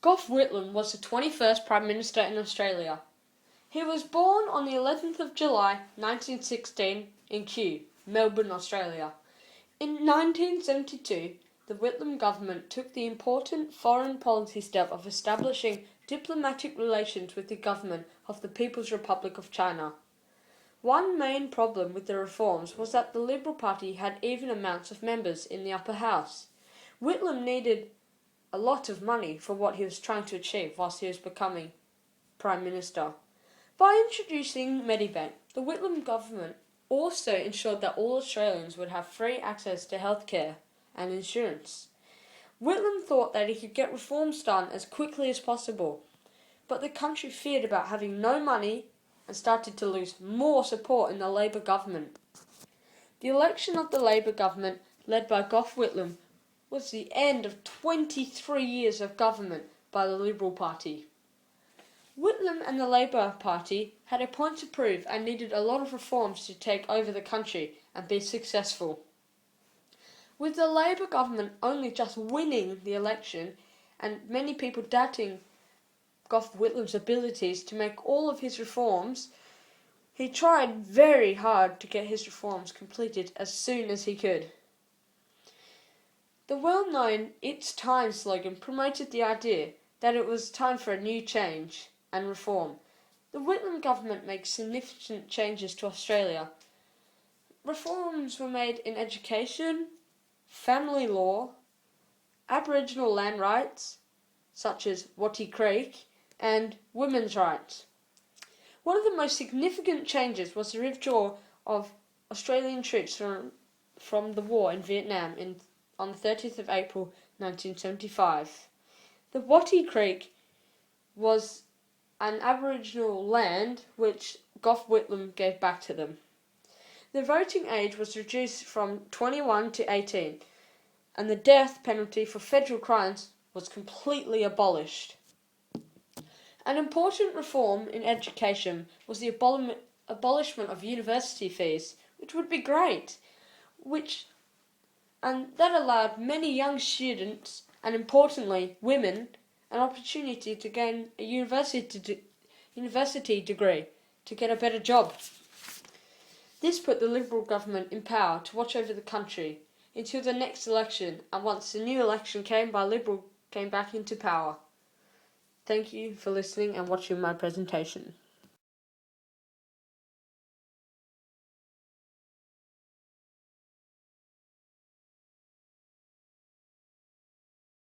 Gough Whitlam was the 21st Prime Minister in Australia. He was born on the 11th of July 1916 in Kew, Melbourne, Australia. In 1972, the Whitlam government took the important foreign policy step of establishing diplomatic relations with the government of the People's Republic of China. One main problem with the reforms was that the Liberal Party had even amounts of members in the upper house. Whitlam needed a lot of money for what he was trying to achieve whilst he was becoming Prime Minister. By introducing Medibank, the Whitlam government also ensured that all Australians would have free access to healthcare and insurance. Whitlam thought that he could get reforms done as quickly as possible, but the country feared about having no money and started to lose more support in the Labor government. The election of the Labor government, led by Gough Whitlam, was the end of 23 years of government by the Liberal Party. Whitlam and the Labor Party had a point to prove and needed a lot of reforms to take over the country and be successful. With the Labor government only just winning the election and many people doubting Gough Whitlam's abilities to make all of his reforms, he tried very hard to get his reforms completed as soon as he could. The well-known "It's Time" slogan promoted the idea that it was time for a new change and reform. The Whitlam government made significant changes to Australia. Reforms were made in education, family law, Aboriginal land rights, such as Wattie Creek, and women's rights. One of the most significant changes was the withdrawal of Australian troops from the war in Vietnam on the 30th of April 1975. The Wattie Creek was an Aboriginal land which Gough Whitlam gave back to them. The voting age was reduced from 21 to 18, and the death penalty for federal crimes was completely abolished. An important reform in education was the abolishment of university fees, which would be great, and that allowed many young students, and importantly women, an opportunity to gain a university degree to get a better job. This put the Liberal government in power to watch over the country until the next election, and once the new election came by, Liberal came back into power. Thank you for listening and watching my presentation.